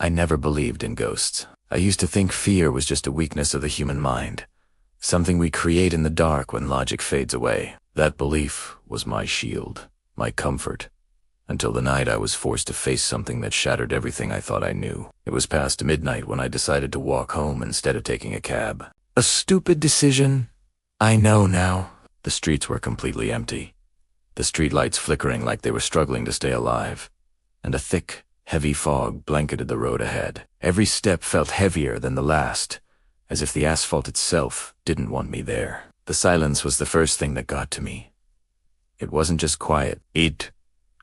I never believed in ghosts. I used to think fear was just a weakness of the human mind, something we create in the dark when logic fades away. That belief was my shield, my comfort, until the night I was forced to face something that shattered everything I thought I knew. It was past midnight when I decided to walk home instead of taking a cab. A stupid decision. I know now. The streets were completely empty, the streetlights flickering like they were struggling to stay alive, and a thick, heavy fog blanketed the road ahead. Every step felt heavier than the last, as if the asphalt itself didn't want me there. The silence was the first thing that got to me. It wasn't just quiet, it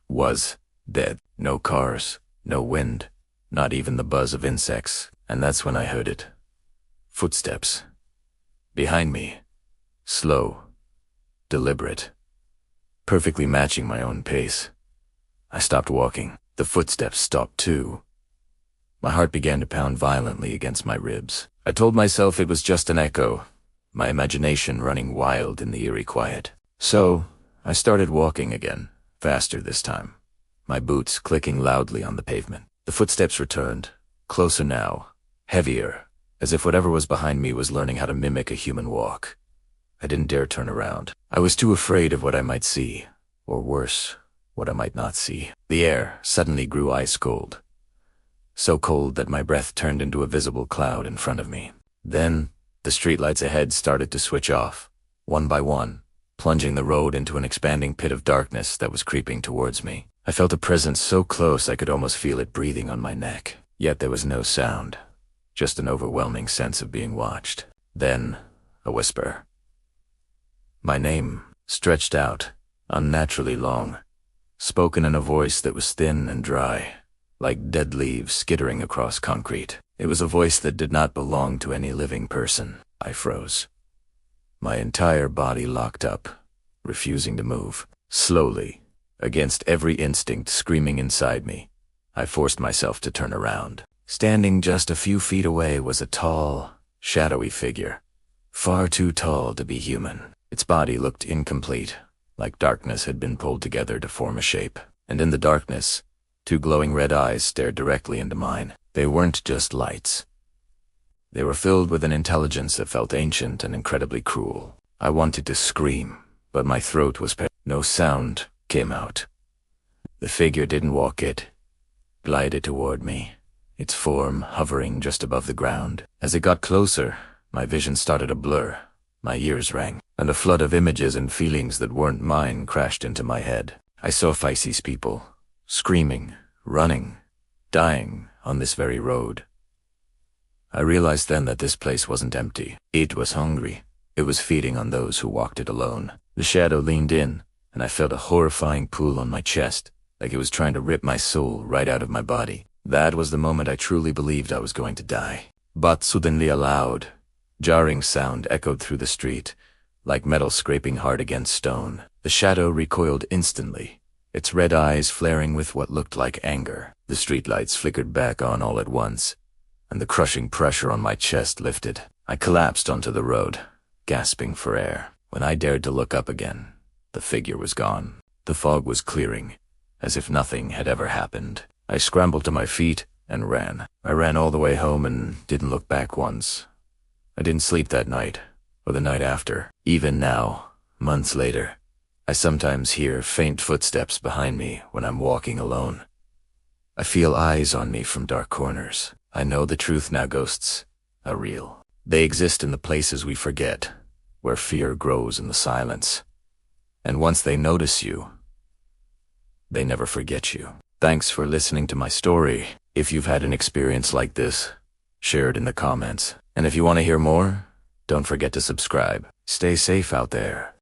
was dead. No cars, no wind, not even the buzz of insects. And that's when I heard it. Footsteps. Behind me. Slow. Deliberate. Perfectly matching my own pace. I stopped walking. The footsteps stopped too. My heart began to pound violently against my ribs. I told myself it was just an echo, my imagination running wild in the eerie quiet. So, I started walking again, faster this time, my boots clicking loudly on the pavement. The footsteps returned, closer now, heavier, as if whatever was behind me was learning how to mimic a human walk. I didn't dare turn around. I was too afraid of what I might see, or worse, what I might not see. The air suddenly grew ice cold, so cold that my breath turned into a visible cloud in front of me. Then, the streetlights ahead started to switch off, one by one, plunging the road into an expanding pit of darkness that was creeping towards me. I felt a presence so close I could almost feel it breathing on my neck. Yet there was no sound, just an overwhelming sense of being watched. Then, a whisper. My name, stretched out, unnaturally long, spoken in a voice that was thin and dry, like dead leaves skittering across concrete. It was a voice that did not belong to any living person. I froze. My entire body locked up, refusing to move. Slowly, against every instinct screaming inside me, I forced myself to turn around. Standing just a few feet away was a tall, shadowy figure, far too tall to be human. Its body looked incomplete, like darkness had been pulled together to form a shape. And in the darkness, two glowing red eyes stared directly into mine. They weren't just lights. They were filled with an intelligence that felt ancient and incredibly cruel. I wanted to scream, but my throat was no sound came out. The figure didn't walk, it glided toward me, its form hovering just above the ground. As it got closer, my vision started to blur. My ears rang, and a flood of images and feelings that weren't mine crashed into my head. I saw Pisces people, screaming, running, dying on this very road. I realized then that this place wasn't empty. It was hungry. It was feeding on those who walked it alone. The shadow leaned in, and I felt a horrifying pull on my chest, like it was trying to rip my soul right out of my body. That was the moment I truly believed I was going to die. But suddenly a loud, jarring sound echoed through the street, like metal scraping hard against stone. The shadow recoiled instantly, its red eyes flaring with what looked like anger. The streetlights flickered back on all at once, and the crushing pressure on my chest lifted. I collapsed onto the road, gasping for air. When I dared to look up again, the figure was gone. The fog was clearing, as if nothing had ever happened. I scrambled to my feet and ran. I ran all the way home and didn't look back once. I didn't sleep that night, or the night after. Even now, months later, I sometimes hear faint footsteps behind me when I'm walking alone. I feel eyes on me from dark corners. I know the truth now, ghosts are real. They exist in the places we forget, where fear grows in the silence. And once they notice you, they never forget you. Thanks for listening to my story. If you've had an experience like this, share it in the comments. And if you want to hear more, don't forget to subscribe. Stay safe out there.